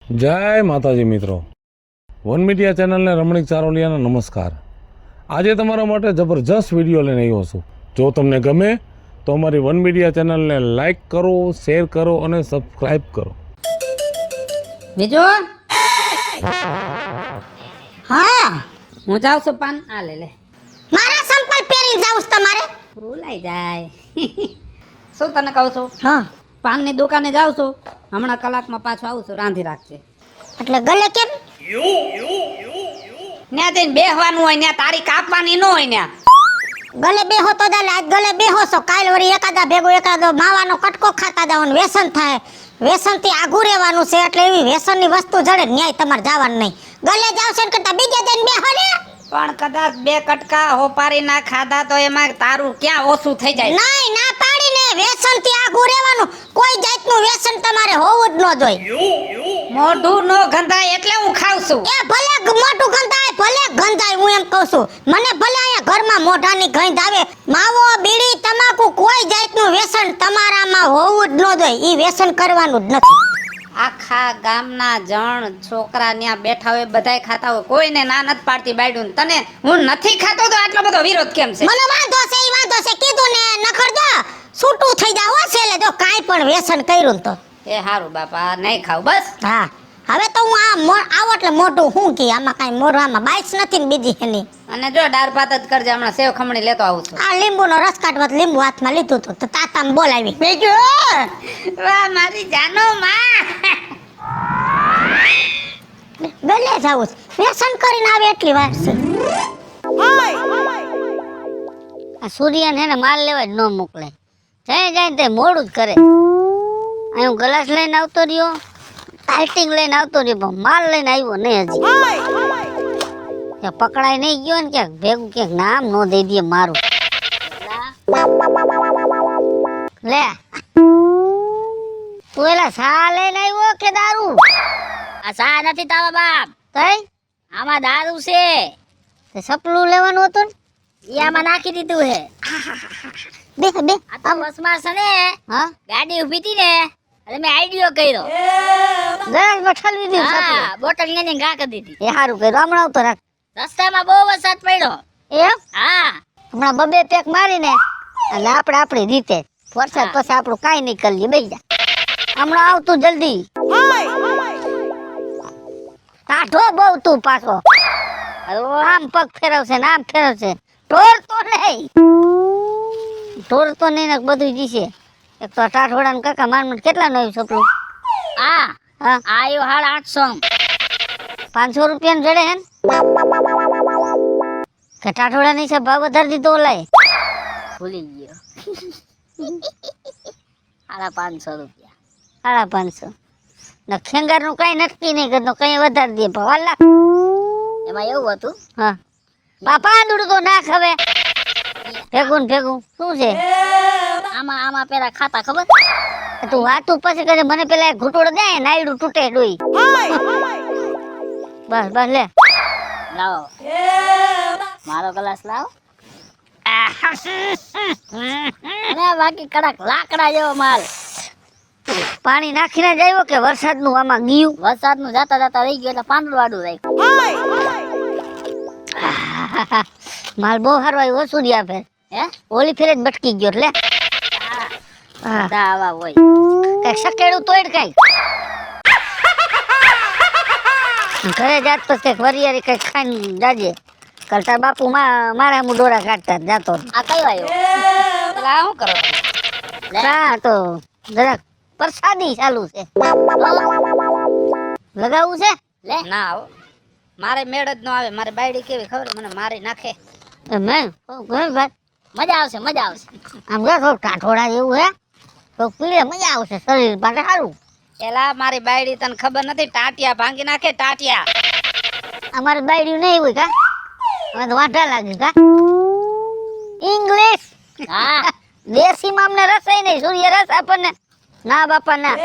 જય માતાજી મિત્રો, વન મીડિયા ચેનલને રમણીક ચારોલિયાના નમસ્કાર। આજે તમારા માટે જબરજસ્ત વિડીયો લઈને આવ્યો છું। જો તમને ગમે તો અમારી વન મીડિયા ચેનલને લાઈક કરો, શેર કરો અને સબસ્ક્રાઈબ કરો। બીજું હા હું જાઉં છું પાન આ લે મારા સંપલ પહેરીને જાઉં છું તમારે ભૂલાઈ જાય શું તને કહું છું હા પાનની દુકાને જાઉં છું હમણાં કલાકમાં પાછો આવું છું રાંધી રાખજે એટલે ગલે કેમ ન્યા જઈને બેહવાનું હોય ન્યા તારીખ આપવાની ન હોય ન્યા ગલે બેહો તો દાલે આજ ગલે બેહો છો કાલ વળી એકાદા ભેગો એકાદો માવાનો કટકો ખાતા જવાનું વ્યસન થાય વ્યસનથી આઘું રહેવાનું છે એટલે એવી વ્યસનની વસ્તુ જડે ન્યાય તમારે જવાનું નહીં ગલે જાવશે ને કરતા બીજે જઈને બેહો ને પણ કદાચ બે કટકા હોપારી ના ખાધા તો એમાં તારું ક્યાં ઓછું થઈ જાય નહીં ના પાડીને વ્યસનથી આઘું રહેવાનું કોઈ જાતનું વ્યસન તમારે હોવું જ ન જોઈએ મોઢું નો ગંધાય એટલે હું ખાઉં છું એ ભલે મોટું ગંધાય ભલે ગંધાય હું એમ કહું છું મને ભલે અહીંયા ઘરમાં મોઢાની ગંધ આવે માવો બીડી તમાકુ કોઈ જાતનું વ્યસન તમારામાં હોવું જ ન જોઈએ ઈ વ્યસન કરવાનું જ નથી આખા ગામના જણ છોકરા ન્યા બેઠા હોય બધાય ખાતા હોય કોઈને ના નથી પાડતી બાયડું તને હું નથી ખાતો તો આટલો બધો વિરોધ કેમ છે મને વાંધો છે ઈ વાંધો છે કીધું ને નખર જો છૂટું થઈ જાવ છેલે જો કાઈ પણ વ્યસન કર્યું તો એ હારું બાપા નહીં ખાવ બસ હા હવે તો હું આવો એટલે મોઢું હું કી આમાં કાઈ મોઢામાં બાઈસ નથી ને બીજી એની અને જો દાળ ભાત જ કરજે હમણાં સેવ ખમણી લેતો આવું છું આ લીંબુનો રસ કાઢવા લીંબુ હાથમાં લીધું તો તાતામ બોલાવી બીજું વાહ મારી જાનો માં ગલે જાવું છે. વ્યસન કરીને આવે એટલી વાર છે આ સૂર્યને હેને માલ લેવા જ ન મોકલે જાય જાય તે મોડું જ કરે અહીં હું ગ્લાસ લઈને આવતો રહ્યો ટાઈટિંગ લઈને આવતો રહ્યો પણ માલ લઈને આવ્યો નહીં હજી ત્યાં પકડાય નહીં ગયો ને ક્યાંક ભેગું ક્યાંક નામ ન દઈ દે મારું લે તું એલા સા લઈને આવ્યો કે દારૂ આ સા નથી તારા બાપ તઈ આમાં દારૂ છે તે સપલું લેવાનું હતું ને ઈ આમાં નાખી દીધું હે બે બે આ તો બસમાં છે ને હા ગાડી ઊભી હતી ને એટલે મેં આઈડિયો કર્યો ગરજ માં ઠલવી દીધું હા સપલું બોટલ ને ઘા કરી દીધી એ સારું કર્યું હમણાં આવતો રાખ રસ્તામાં બહુ વરસાદ પડ્યો એમ હા હમણાં બબે પેક મારીને એટલે આપણે આપણી રીતે વરસાદ પછી આપણું કાંઈ નહીં કરી લઈએ બેસી જા હમણાં આવતું જલ્દી કાઢો બહુ તું પાછો આમ પગ ફેરવશે ને આમ ફેરવશે ઢોર તો નહીં ને બધું જીશે એક તો ટાઢોડા ને કાકા માન કેટલા નું આવ્યું સપલું હા હા આયો 850 500 રૂપિયા જડે હે ને કે ટાઢોડા ની છે ભાવ વધારી દીધો ઓલાય ભૂલી ગયો 550 રૂપિયા 550 ને ખેંગાર નું કઈ નક્કી નહીં કરતો કઈ વધારી દે ભાવ લાખ એમાં એવું હતું હા બાપા આંદુડું તો નાખ હવે ભેગું ને ભેગું શું છે આમાં પેલા ખાતા ખબર તું વાતું પછી કરે મને પેલા એક ઘૂંટોડો દે નાયડું તૂટે ડોઈ બસ બસ લે લાવો મારો ગ્લાસ લાવો અને બાકી કડક લાકડા જેવો માલ પાણી નાખીને જ આવ્યો કે વરસાદ નું આમાં ગયું વરસાદ નું જાતા જાતા રહી ગયો એટલે પાંદડું વાડું રાખ્યું માલ બહુ સારો આવ્યો સૂર્યા ફેર હે ઓલી ફેરે જ બટકી ગયો એટલે હા દાવા હોય કઈક સકેડું તોડ કઈક ઘરે જાત તો કઈક વરિયારી કઈક ખાઈને જાજે કરતા બાપુ મારા મુ ડોરા કાઢતા જાતો આ કયો આવ્યો પેલા શું કરો હા તો જરાક પ્રસાદી ચાલુ છે લગાવવું છે લે ના આવો મારે મેળ જ ન આવે મારે બાયડી કેવી ખબર મને મારી નાખે મેં ભાઈ મજા આવશે આમ જો થોડું ટાઢોળા જેવું હે તો પીળે મજા આવશે શરીર માટે સારું એલા મારી બાયડી તને ખબર નથી ટાટિયા ભાંગી નાખે ટાટિયા અમારે બાયડ્યું નહીં હોય કા અમે તો વાંઢા લાગે કા ઇંગ્લિશ હા દેશીમાં અમને રસાય નહીં સૂર્ય રસ આપણને ના બાપા ના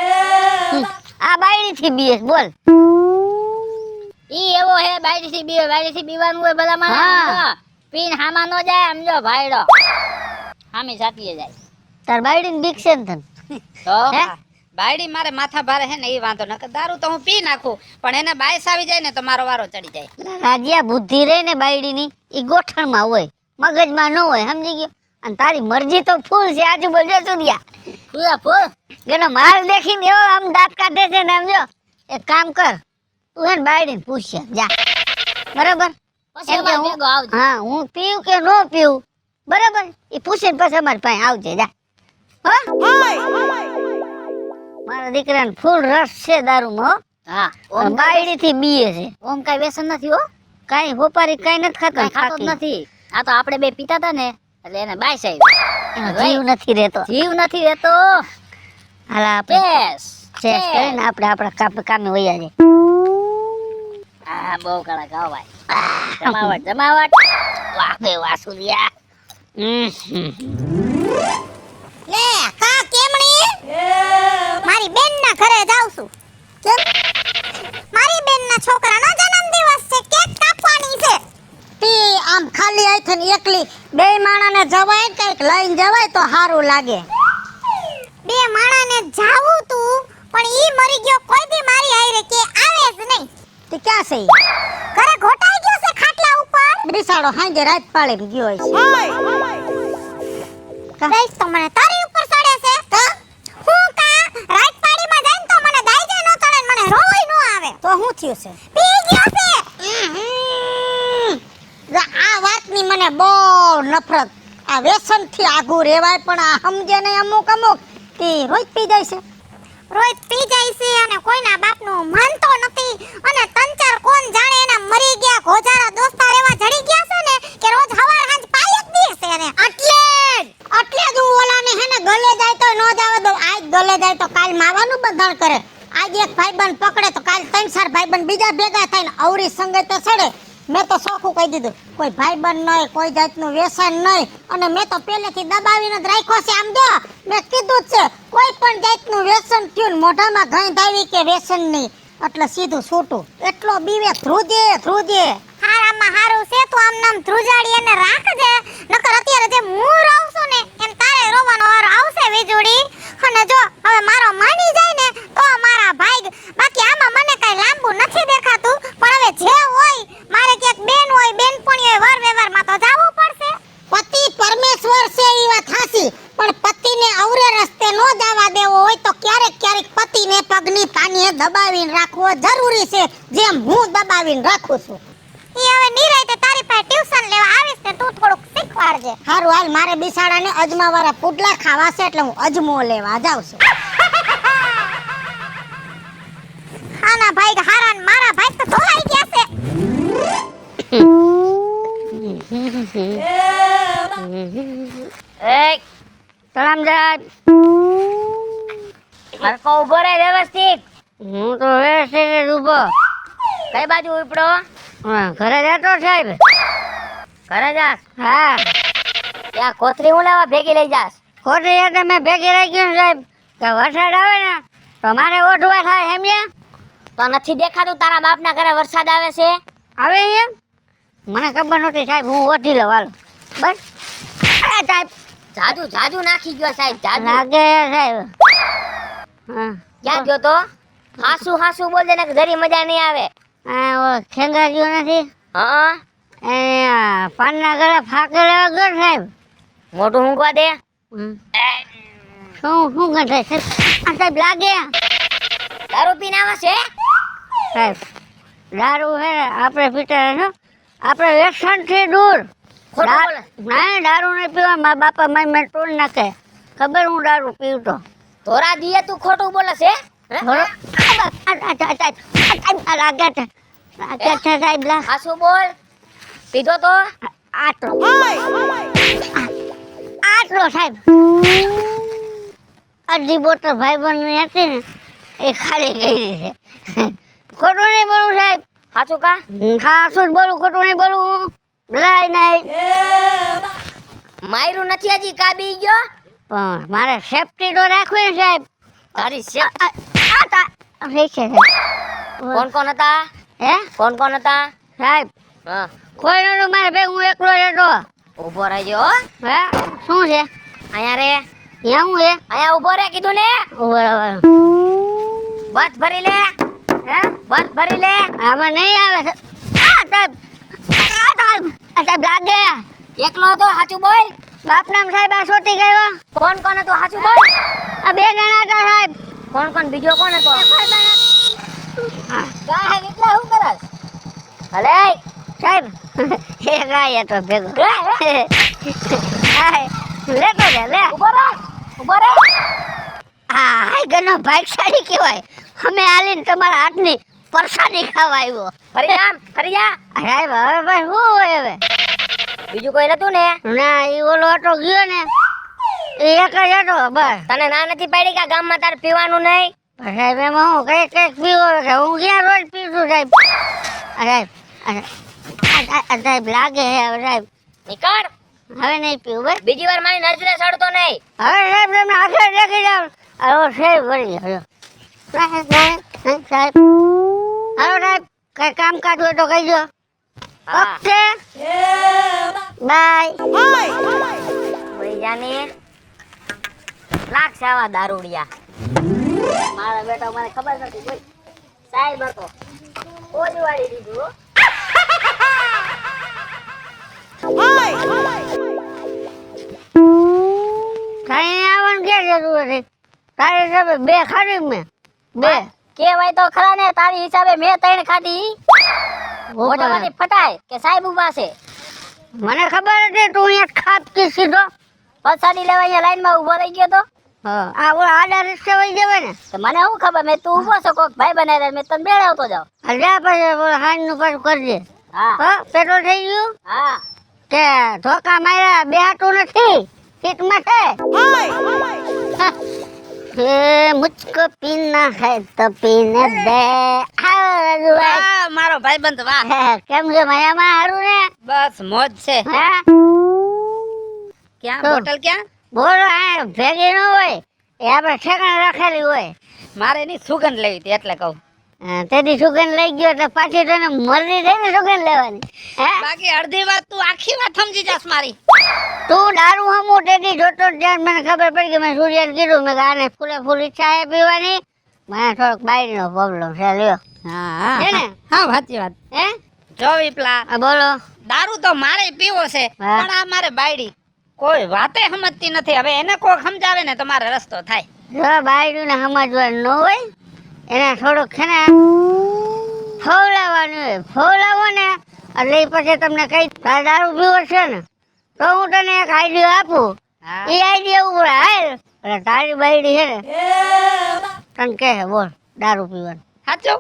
આ બાયડી થી બીએસ બોલ ઈ એવો હે બાયડી થી બીવાનું હોય બધા હા. માં પીન હામાં નો જાય સમજો ભાઈડો હામી સાટીએ જાય તાર બાયડી ને બીક છે ને તને તો હે? બાયડી મારે માથા ભારે હે ને એ વાંધો ન દારૂ તો હું પી નાખું પણ એને બાયસ આવી જાય ને તો મારો વારો ચડી જાય. રાજ્યા બુદ્ધિ રહે ને બાયડીની ઈ ગોઠણમાં હોય, મગજમાં ન હોય, સમજી ગયો? અને તારી મરજી તો ફૂલ છે, આજુબાજુ સુરિયા પૂરા ફૂલ. એનો માલ દેખીને એવો આમ દાંત કાઢે છે ને, સમજો. એક કામ કર, તું હે ને બાયડીને પૂછશે જા, બરાબર? એમ કે હા હું પીવું કે ન પીવું, બરાબર? એ પૂછીને પછી અમારી પાસે આવજે જા. મારા દીકરાને ફૂલ રસ છે દારૂમાં. હા બાયડી થી બીએ છે. ઓમ કઈ વ્યસન નથી હો, કઈ હોપારી કઈ નથી ખાતો, ખાતો જ નથી. આ તો આપણે બે પીતા હતા ને એટલે એને બાયસ આવી. એનો જીવ નથી રહેતો. જીવ નથી રહેતો. હાલા આપણે પેસ ચેસ કરીને આપણે આપણા કામે વયા જાય. આ બહુ કડા ખાઓ ભાઈ. જમાવટ જમાવટ. વાહ બે વાસુરિયા. લે કા કેમણી મારી બેન ના ઘરે જાઉં છું. કેમ? મારી બેન ના છોકરાનો જન્મદિવસ છે, કેક કાપવાની છે. તી આમ ખાલી આઈથન એકલી બે માણાને જવાય કઈક લઈને જવાય તો સારું લાગે. બે માણાને જાવું તું પણ ઈ મરી ગયો, કોઈ દી મારી હારે કે આવે જ નહીં. તે ક્યાં છે ઈ? ઘરે ઘોટાઈ ગયો છે ખાટલા ઉપર. બિસાડો હાંજે રાત પાળે ગયો છે. કઈક તો મને તારી ઉપર ચડે છે. હું કા રાત પાડીમાં જઈને તો મને દાઈજે નો ચડે, મને રોઈ નો આવે. તો હું થયું છે? પી ગયો છે. આ વાતની મને બહુ નફરત. આ વ્યસન થી આગું રેવાય પણ આ સમજે નહીં. અમુક તે રોજ પી જાય છે, રોજ પી જાય છે અને કોઈના બાપનું માનતો નથી. અને તંચાર કોણ જાણે એના મરી ગયા ગોજારા દોસ્તાર એવા જડી ગયા છે ને કે રોજ હવાર હાંજ પાય જ દે છે. અને એટલે જ હું ઓલાને હે ને ગલે જાય તો નો જાવ દો. આજ ગલે જાય તો કાલ માવાનું બંધાણ કરે. આજ એક ભાઈબંધ પકડે તો કાલ ત્રણ ચાર ભાઈબંધ બીજા ભેગા થઈને અવરી સંગે તો સડે. મેં તો સોખું કહી દીધું, કોઈ ભાઈબંધ નહીં, કોઈ જાતનું વ્યસન નહીં. અને મેં તો પહેલેથી દબાવીને જ રાખ્યો છે. આમ જો મેં કીધું જ છે, કોઈ પણ જાતનું વ્યસન થયું ને મોઢામાં ગંધ આવી કે વ્યસન નહીં એટલે સીધું છૂટું. એટલો બીવે ધ્રુજે. હારામાં હારું છે તું આમ નામ ધ્રુજાડી એને રાખજે, નકર અત્યારે જે હું રહું છું ને એમ તારે રોવાનો વારો આવશે વીજુડી. અને જો હવે મારો માની જાય ને તો મારા ભાઈ, બાકી આમાં મને કઈ લાંબુ નથી દેખાતું. પણ હવે જે હોય મારે ક્યાંક બેન હોય બેનપણી હોય વર વ્યવહારમાં તો જાવું પડશે. પતિ પરમેશ્વર છે એ વાત હાચી, પણ પતિને અવરે રસ્તે નો જવા દેવો હોય તો ક્યારેક પતિને પગની પાનીએ દબાવીને રાખવો જરૂરી છે, જેમ હું દબાવીને રાખું છું. ઈ હવે નિરાયતે તારી પાસે ટ્યુશન લેવા આવીશ ને તું થોડુંક શીખવાડજે. હારું હાલ, મારે બિસાડાને અજમાવાળા પુડલા ખાવા છે એટલે હું અજમો લેવા જાઉં છું. આના ભાઈ હારા ને મારા ભાઈ તો ધોવાઈ ગયા છે. એ તળામજાત હરકો ઉભો રહે વ્યવસ્થિત. હું તો વ્યવસ્થિત જ ઊભો. કઈ બાજુ ઉપડો? હા, ઘરે જતો સાહેબ. ઘરે જાસ? હા, ત્યાં કોથરી હું લેવા ભેગી લઈ જાસ? ખોટી રીતે મેં ભેગી રાખ્યું સાહેબ કે વરસાદ આવે ને તો મારે ઓઢવા થાય. સમજ્યા? તો નથી દેખાતું તારા બાપના ઘરે વરસાદ આવે છે? આવે એમ મને ખબર નહોતી સાહેબ, હું ઓઢી લઉં હાલો. બસ આ સાહેબ જાજુ નાખી ગયો સાહેબ, જાજુ. લાગે સાહેબ. હા, ક્યાં ગયો તો? હાસુ બોલ દે ને જરી મજા નહીં આવે. આ ખેંગાર્યો નથી હા, એ પાનના ગળે ફાકે લેવા ગયો સાહેબ. મોઢું ઊંઘવા દે. શું ગંઠે સાહેબ? આ સાહેબ લાગે દારૂ પીને આવે છે સાહેબ. દારૂ હે ને આપણે પીતા રહેશું, આપણે વ્યસન થી દૂર. ખોટું બોલે. ના, દારૂ નહીં પીવા. મારા બાપા મારી મેં તોડ નાખે. ખબર હું દારૂ પીવતો. ધોરા દીએ તું ખોટું બોલે છે? લાગે છે સાહેબ. હાસુ બોલ. પીધો તો? આટલો સાહેબ. અડધી બોટલ ભાઈબંધ ની હતી ને એ ખાલી ગઈ છે. ખોટું નહીં બોલું સાહેબ. હાચું કા? હા, શું જ બોલું, ખોટું નહીં બોલું. લડાઈ નહીં. માયરું નથી હજી કા બી ગયો? પણ મારે સેફટી તો રાખવી ને સાહેબ. તારી શેપ. કોણ હતા? હે કોણ હતા? સાહેબ? હા, કોઈ નતું મારે ભેગું, હું એકલો જ હતો. ઊભો રહેજો હો. હે શું છે? અહીંયા રે. ત્યાં હું હે અહીંયા ઊભો રે કીધું ને બરાબર બસ ભરી લે હે બસ ભરી લે આમાં નહીં આવે છે. આ સાહેબ સાહેબ લાગે એકલો હતો સાચું બોલ બાપ નામ સાહેબ આ સોટી ગયો. કોણ કોણ હતું સાચું બોલ આ 2 જણા હતા સાહેબ. કોણ કોણ બીજો કોણ હતો સાહેબ એટલા શું કરસ ભલે સાહેબ એ ગાય તો ભેગો હાય લેતો લે લે ઊભો રે આ હાય ગનો ભાગશાળી કહેવાય. અમે આલીને તમારા હાથની પ્રસાદી ખાવા આવ્યો. ફરી આમ ફરી જા સાહેબ હવે ભાઈ શું હોય હવે બીજું કોઈ નતું ને ના એ ઓલો ઓટો ગયો ને એ એક જ હતો બસ. તને ના નથી પાડી કે આ ગામમાં તારે પીવાનું નહીં પણ સાહેબ એમાં હું કઈ પીવો કે હું ક્યાં રોજ પીશું સાહેબ. સાહેબ સાહેબ લાગે હે હવે સાહેબ નીકળ હવે નહીં પીવું બસ. બીજી વાર મારી નજરે ચડતો નહીં હવે સાહેબ તમે આગળ દેખી જાઓ. હવે સાહેબ વળી ગયો સાહેબ સાહેબ હાલો સાહેબ કઈ કામકાજ હોય તો કહીજો. હા. Okay bye. ભાઈ જાને લાગશે આવા દારૂડિયા મારા બેટા મને ખબર નથી કોઈ સાહેબ હતો ઓલી વાળી દીધું હો. કઈ આવવાનું ક્યાં જરૂર હતી તારી હિસાબે 2 ખાધી મેં 2 કેવાય તો ખરા ને તારી હિસાબે મેં 3 ખાધી મોઢામાંથી ફટાય કે સાહેબ ઉભા છે મને ખબર હતી તું અહીંયા ખાપકી સીધો. પછાડી લેવા અહીંયા લાઈનમાં ઊભો રહી ગયો તો આ ઓલા આડા રસ્તે વહી જવાય ને. તો મને શું ખબર મેં તું ઊભો છો કોક ભાઈ બનાવી મેં તને બેડાવતો જાવ જા પછી હાંજનું પાછું કરજે. હા પેટ્રોલ થઈ ગયું હા કે ધોકા માર્યા બેહાતું નથી સીટમાં છે. હે મુझको पीना है तो पीने दे. આવો રાજુભાઈ. વાહ મારો ભાઈબંધ વાહ કેમ છે મજામાં હારું ને બસ મોજ છે હા ક્યાં તો. બોટલ ક્યાં બોલો આ ભેગી ન હોય એ આપણે ઠેકાણે રાખેલી હોય. મારે એની સુગંધ લેવી હતી એટલે કહું તેથી સુગંધ લઈ ગયો એટલે પાછી તને મરજી થઈ ને સુગંધ લેવાની. હે બાકી અડધી વાત તું આખી વાત સમજી જાસ મારી તું દારૂ હમું તેથી જોતો જ જ્યાં મને ખબર પડી કે મેં સૂર્યને કીધું મેં કે આને ફૂલે ફૂલ ઈચ્છા છે પીવાની. મને થોડોક બાયડીનો પ્રોબ્લેમ છે લ્યો. હા હે ને? હા સાચી વાત હે જો વિપલા આ બોલો દારૂ તો મારે પીવો છે હા. પણ આ મારે બાયડી કોઈ વાતે સમજતી નથી હવે એને કોક સમજાવે ને તો મારે રસ્તો થાય જો બાયડીને સમજવાનું ન હોય એને થોડુંક છે ને ફોલાવવાનું હોય. ફોલાવો ને એટલે ઈ પછી તમને કઈ તારે દારૂ પીવો છે ને તો હું તને એક આઈડિયા આપું. હા એ આઈડિયા ઉપર હાલ એટલે તારી બાયડી છે ને તને કહે બોલ દારૂ પીવાનું. સાચું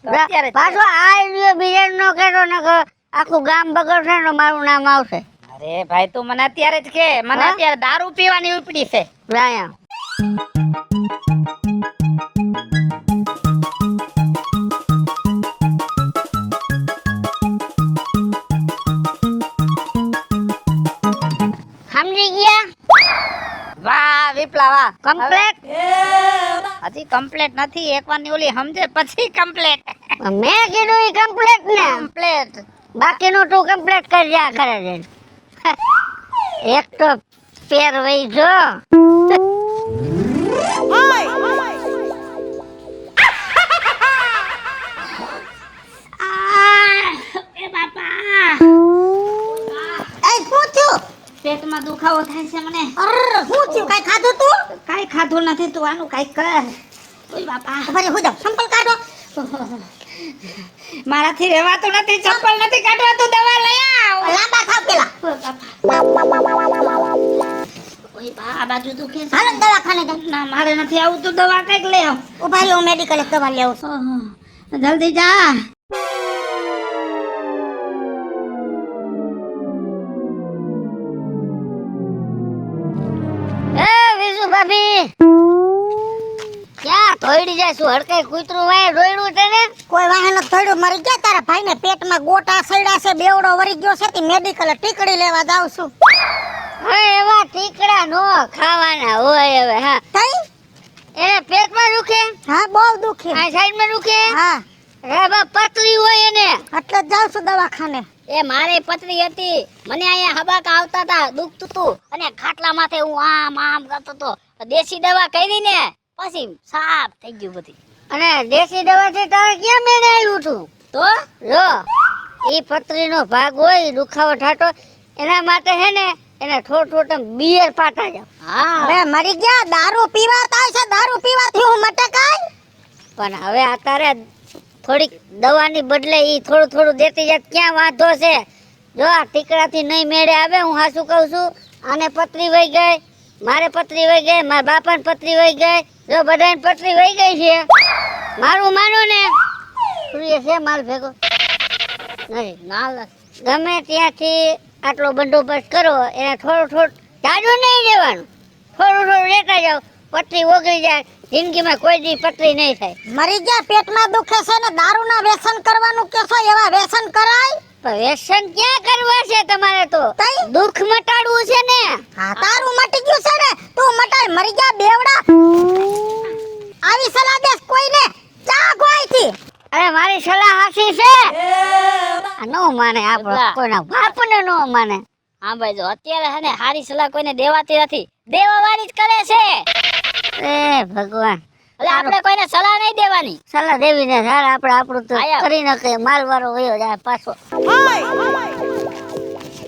તો અત્યારે જ પાછો આ આઈડિયો બીજાને ન કહેતો ને કે આખું ગામ બગડશે ને તો મારું નામ આવશે. અરે ભાઈ તું મને અત્યારે જ કે મને હા? અત્યારે દારૂ પીવાની ઉપડી છે વ્યાયામ સમજી ગયા વાહ વિપલા વાહ કમ્પ્લેટ. હજી કમ્પ્લેટ નથી એકવારની ઓલી સમજે પછી કમ્પ્લેટ મેં કીધું એ કમ્પ્લેટ ને કમ્પ્લેટ બાકીનું તું કમ્પ્લેટ કરી જા કરે છે. એક તો પેર વહી જો એ શું થયું પેટમાં દુખાવો થાય છે મને અરે શું થયું કઈ ખાધું તું કાઈ ખાધું નથી તું આનું કાઈ કર ઓય બાપા પછી હું જાઉં સંપલ કાઢો મારાથી રહેવાતું નથી ચપ્પલ નથી કાઢવા તું દવા લઈ આવ લાંબા થાવ પેલા ઓય બાપા ઓય બા આ બાજુ દુખે છે હાલો દવાખાને જાય ના મારે નથી આવું તું દવા કઈક લઈ આવ ઉભા રહ્યો હું મેડિકલ દવા લઈ આવું છું ઓહો, જલ્દી જા એ વિશુ ભાભી ક્યાં ધોઈડી જાય શું હડકાઈ કૂતરું વાય રોયડું છે ને કોઈ વાહન થોડું મરી ગયા તારા ભાઈને પેટમાં ગોટા સડ્યા છે બેવડો વરી ગયો છે તે મેડિકલ ટીકડી લેવા જાઉં છું હવે એવા ટીકડા નો ખાવાના હોય હવે હા થઈ એને પેટમાં દુખે હા બહુ દુખે આ સાઈડમાં દુખે હા રે બા પતલી હોય એને એટલે જ જાઉં છું દવાખાને એ મારે પતરી હતી, મને અહીંયા હબાકા આવતા હતા, દુખતું તું અને ખાટલા માથે હું આમ આમ કરતો તો. દેશી દવા કરી ને પછી સાફ થઈ ગયું બધી. અને દેશી દવાથી તારે ક્યાં મેળે આવ્યું તું? તો જો ઈ પતરીનો ભાગ હોય દુખાવો ઠાટો, એના માટે હે ને એને થોડું થોડું બિયર પાટા જાવ. હા અરે મરી ગયા, દારૂ પીવા થાય છે, દારૂ પીવાથી હું મટકાય. પણ હવે અત્યારે થોડીક દવાની બદલે ઈ થોડું થોડું દેતી જાત ક્યાં વાંધો છે? જો આ ટીકડાથી નહીં મેળે આવે, હું હાસું કહું છું. આને પતરી વહી ગઈ, મારે પતરી વહી ગઈ, મારા બાપાને પતરી વહી ગઈ, જો બધાને પતરી વહી ગઈ છે. મારું માનો ને સૂર્ય છે માલ ભેગો નહીં નાલ. ગમે ત્યાંથી આટલો બંદોબસ્ત કરો, એને થોડું થોડું જાડું નહીં દેવાનું, થોડું થોડું લેતા જાવ, પતરી ઓગળી જાય. જિંદગીમાં કોઈ દી પતરી નહીં થાય. મરી ગયા, પેટમાં દુખે છે ને દારૂના વ્યસન કરવાનું કેસો, એવા વ્યસન કરાય? પણ વ્યસન ક્યાં કરવા છે તમારે? તો તઈ? દુઃખ મટાડવું છે ને. હા તારું મટી ગયું છે ને, તું મટાય. મરી ગયા બેવડા, આવી સલાહ દેસ કોઈને ચા ગોઈથી. અરે મારી સલાહ હાસી છે. આ નો માને, આપણો કોઈના બાપને નો માને. હા ભાઈ, જો અત્યારે હે ને હારી સલાહ કોઈને દેવાતી નથી, દેવા વાળી જ કરે છે. એ ભગવાન, એટલે આપણે કોઈને સલાહ નહીં દેવાની. સલાહ દેવી ને સારા, આપણે આપણું તો કરી નાખે. માલવાળો વયો જાય પાછો.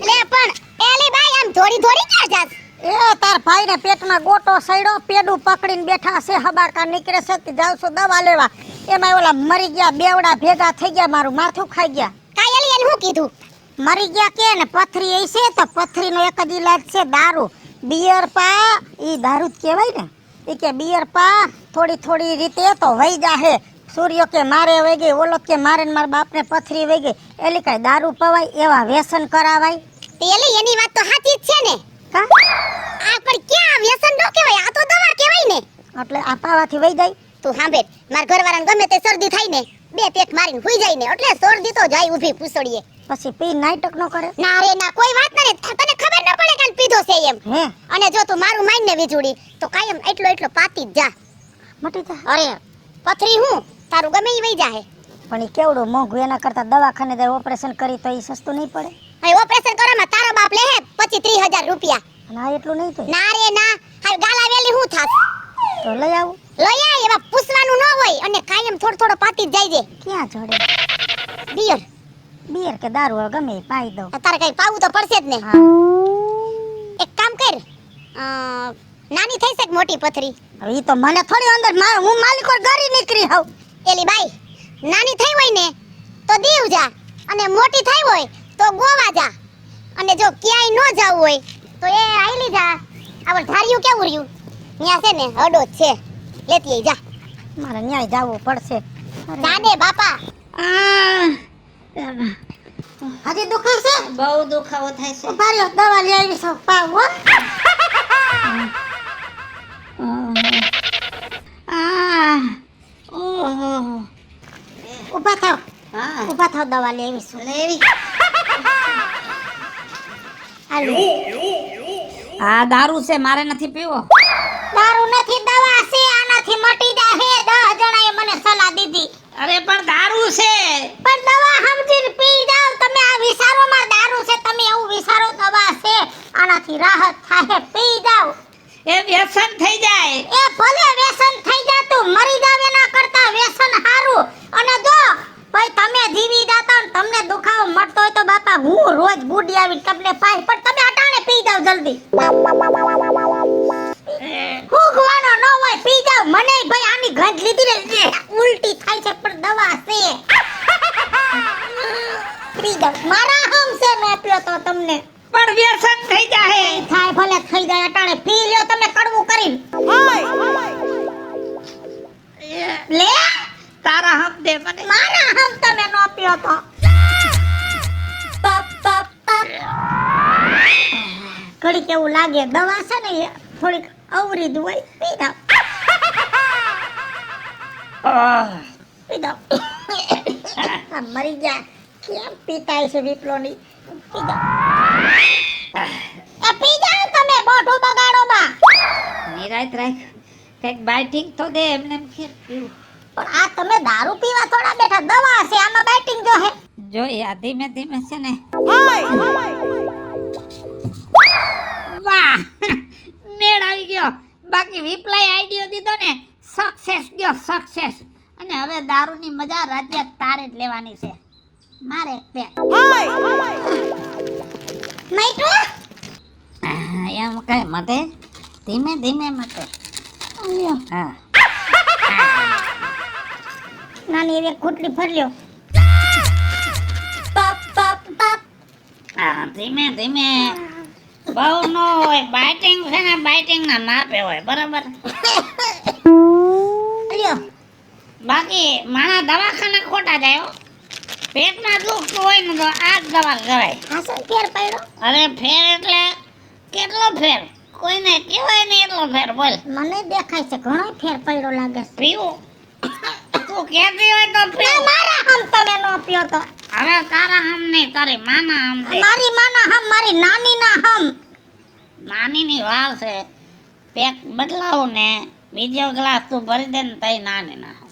લે પણ એલી ભાઈ આમ થોડી થોડી ક્યાં જાત? એ તાર ભાઈને પેટમાં ગોટો સડ્યો, પેડું પકડીને બેઠા છે, હબાકા નીકળે છે કે જાવ છો દવા લેવા. એમાં ઓલા મરી ગયા બેવડા ભેગા થઈ ગયા, મારું માથું ખાઈ ગયા. કાયલી એને શું કીધું? મરી ગયા કે ને પથરી એ છે, તો પથરીનો એક જ ઈલાજ છે દારૂ. બિયર પા, ઈ દારૂ જ કહેવાય ને. એ કે બિયર પા, થોડી થોડી રીતે તો વહી જાહે. સૂર્યો કે મારે વહી ગઈ, ઓલો કે મારે ને મારા બાપને પથરી વહી ગઈ. એટલે કઈ દારૂ પવાય, એવા વ્યસન કરાવાય. પેલી એની વાત તો સાચી જ છે ને. કા આ પણ ક્યાં વ્યસન નો કહેવાય, આ તો દવા કહેવાય ને. એટલે આ પાવાથી વહી જાય. તું સાંભળ, માર ઘરવાળાને ગમે તે શરદી થાય ને, બે પેક મારીને હુઈ જાય ને, એટલે શરદી તો જાય ઊભી પૂછડીએ. પછી પી નાટક નો કરે. ના રે ના, કોઈ વાત ના રે, તને ખબર ન પડે કે પીધો છે એમ. હે અને જો તું મારું માઈન ને વીજુડી તો કાયમ એટલો એટલો પાતી જ જા. મટી જા. અરે પથરી હું તારું ગમે ઈ વઈ જાહે. પણ ઈ કેવડું મોંઘું, એના કરતા દવાખાને જાય ઓપરેશન કરી તો ઈ સસ્તું નહીં પડે. હવે ઓપરેશન કરવામાં તારો બાપ લે હે 25-30 હજાર રૂપિયા. અને આ એટલું નહીં થાય ના રે ના, હવે ગાલા વેલી હું થાત? તો લઈ આવું. લઈ આય, એમાં પૂછવાનું ન હોય, અને કાયમ થોડો થોડો પાતી જ જાય છે. ક્યાં જોડે? બિયર બિયર કે દારૂ હવે ગમે ઈ પાઈ દઉં. તારે કઈ પાવું તો પડશે જ ને. હા એક કામ કર, નાની થઈ શકે મોટી પથરી. હવે ઈ તો મને થોડી અંદર હું માલિકો ગરી નીકળી હોઉં. એલી બાઈ, નાની થઈ હોય ને તો દીવ જા, અને મોટી થઈ હોય તો ગોવા જા, અને જો ક્યાંય ન જાવું હોય તો એ આઈલી જા. આવર ધાર્યું કેવું રહ્યું ત્યાં છે ને હડો જ છે, લેતી આઈ જા. મારે ન્યાય જાવું પડશે. જાને બાપા. હજી દુખે છે? બહુ દુખાવો થાય છે. ઉભા રહ્યો, દવા લઈ આવી છું. પાવ હો. ઓહો. ઉભા થાવ, હા ઉભા થાવ, દવા લઈ આવી છું. લેવી. હાલો. આ દારૂ છે, મારે નથી પીવો. દારૂ નથી, દવા છે, આનાથી મટી જાહે. 10 જણાએ મને સલાહ દીધી. અરે પણ દારૂ છે. પણ દવા સમજીને પી જાવ તમે. આ વિચારોમાં દારૂ છે, તમે એવું વિચારો દવા છે, આનાથી રાહત થાય, પી જાવ. એ વ્યસન થઈ જાય. એ ભલે વ્યસન થઈ જાતું, મરી જાવ એના કરતા વ્યસન હારું. અને જો ભાઈ તમે જીવી જાતા ને તમને દુખાવો મળતો હોય તો બાપા હું રોજ બુડી આવીને તમને પાઈ, પણ તમે અટાણે પી જાવ જલ્દી. ભૂખવાનો ન હોય, પી જાવ. મને ભાઈ આની ગંધ લીધી ને ઉલટી થાય છે, પણ દવા છે. પી જાવ. મારા હમ છે નો પીયો તો તમને પણ વ્યસન થઈ જાય. થાય, ભલે થઈ જાય. અટાણે પી લ્યો તમે કડવું કરીને. લે તારા હમ દે મને. મારા હમ તમે નો પીયો તો. ઘડી કેવું લાગે, દવા છે ને એ થોડીક અવરી જ હોય. પી જાવ, પી જાવ. આ મરી ગયા કેમ પીતાય છે વિપ્લોની. પી જાવ, પી જાવ તમે, મોઢું બગાડો માં. નિરાત રાખ, કઈક બાઇટિંગ તો દે. એમને એમ કે પીવું. પણ આ તમે દારૂ પીવા થોડા બેઠા, દવા છે, આમાં બેટિંગ જો હે. જોઈએ આ ધીમે ધીમે છે ને વાહ મેળ આવી ગયો. બાકી વિપ્લાય આઈડિયો દીધો ને સક્સેસ ગયો સક્સેસ. અને હવે દારૂની મજા રાજ્ય તારે જ લેવાની છે. મારે પેક માઈટુ એમ કઈ મતે ધીમે ધીમે મતે. હા નાની એવી ખૂટલી ફર્યો. હા ધીમે ધીમે બહુ નો હોય. બાઇટિંગ છે ને બાઇટિંગ ના માપે હોય બરાબર. લ્યો બાકી માણા દવાખાને ખોટા જાય હો. પેટમાં દુખતું હોય ને તો આ જ દવા કરાય. આ શું ફેર પડ્યો? અરે ફેર એટલે કેટલો ફેર કોઈને કહેવાય નહીં એટલો ફેર. બોલ મને દેખાય છે ઘણો ફેર પડ્યો લાગે છે. પીવું તું કહેતી હોય તો ના, પીવું. મારા હમ તમે નો પીઓ તો. હવે તારા હમ નહીં તારી માના હમ છે. મારી માના હમ, મારી નાની ના હમ. નાનીની વાર છે. પેક બદલાવું ને બીજો ગ્લાસ તું ભરી દે ને તઈ નાની ના હમ.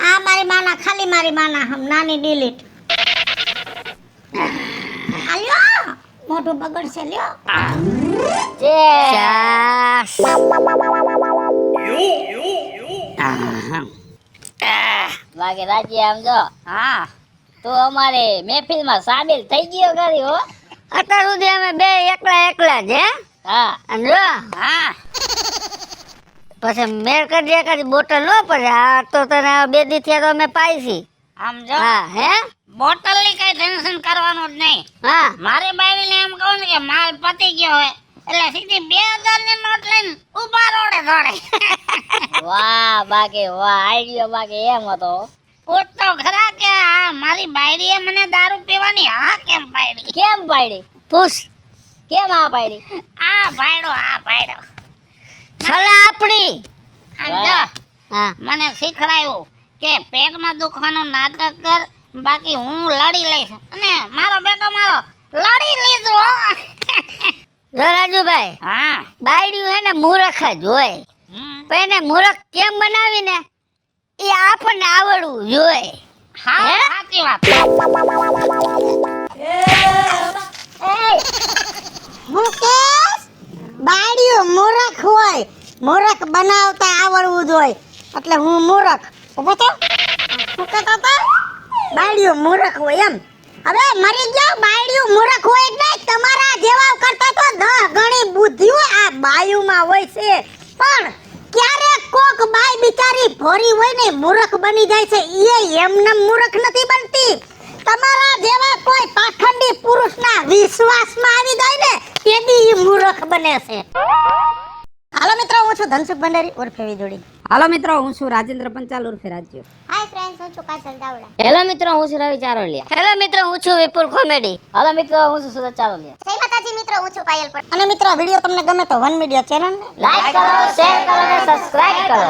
આ મારી માના, ખાલી મારી માના હમ, નાની ડિલીટ. આલ્યો મોઢું બગડશે લ્યો. ચાસ બાકી રાજ્ય આમ જો હા તું અમારે મહેફિલમાં સામેલ થઈ ગયો ખરી હો. અત્યાર સુધી અમે બે એકલા જ હે. હા અને જો હા પછી મેળ કરી દે કદી બોટલ નો પડે. આ તો તને બે દી થયા તો અમે પાઈસી. આમ જો હા હે બોટલ ની કઈ ટેન્શન કરવાનું જ નહીં. હા મારે બાવીને એમ કહું ને કે માલ પતી ગયો હોય એટલે સીધી 2000 ની નોટ લઈને ઉભા રોડે દોડે. વાહ બાકી વાહ આઈડિયો બાકી એમ હતો. પૂછતો ખરા કે આ મારી બાયડીએ મને દારૂ પીવાની હા કેમ પાડી. કેમ પાડી પૂછ કેમ આ પાડી. આ ભાઈડો સલાહ આપણી. આમ જો હા મને શીખડાયું કે પેટમાં દુખવાનું નાટક કર બાકી હું લડી લઈશ. અને મારો બેટો લડી લીધો. જો રાજુભાઈ હા બાયડ્યું હે ને મૂર્ખ જ હોય. પણ એને મૂર્ખ કેમ બનાવીને એ આપણને આવડવું જોઈએ. હા હે? સાચી વાત. મુકેશ, બાળિયું મૂરખ હોય, મૂરખ બનાવતા આવડવું જોઈએ. એટલે હું મૂરખ. ઉભો થો. શું કહેતો હતો? બાળિયું મૂરખ હોય એમ. હવે મરી ગયો બાળિયું મૂરખ હોય જ નહીં. તમારા જેવા કરતા તો 10 ગણી બુદ્ધિઓ આ બાયુમાં હોય છે. પણ ક્યારેક કોક બાઈ બિચારી ભોરી હોય ને મૂરખ બની જાય છે. એ એમને મૂરખ નથી બનતી. તમારા જેવા કોઈ પાખંડી પુરુષના વિશ્વાસમાં આવી જાય ને તેથી ઈ મૂર્ખ બને છે. હાલો મિત્રો, હું છું ધનસુખ ભંડારી ઉર્ફે વીજળી. હાલો મિત્રો હું છું રાજેન્દ્ર પંચાલ ઉર્ફે રાજ્ય. હાય ફ્રેન્ડ્સ, હું છું કાજલ દાવડા. હેલો મિત્રો હું છું રવિ ચારોલિયા. હેલો મિત્રો હું છું વિપુલ કોમેડી. હેલો મિત્રો હું છું સુરત ચારોલિયા. જય માતાજી મિત્રો, હું છું પાયલ પટેલ. અને મિત્રો વિડીયો તમને ગમે તો વન મીડિયા ચેનલ લાઈક કરો શેર કરો અને સબસ્ક્રાઇબ કરો.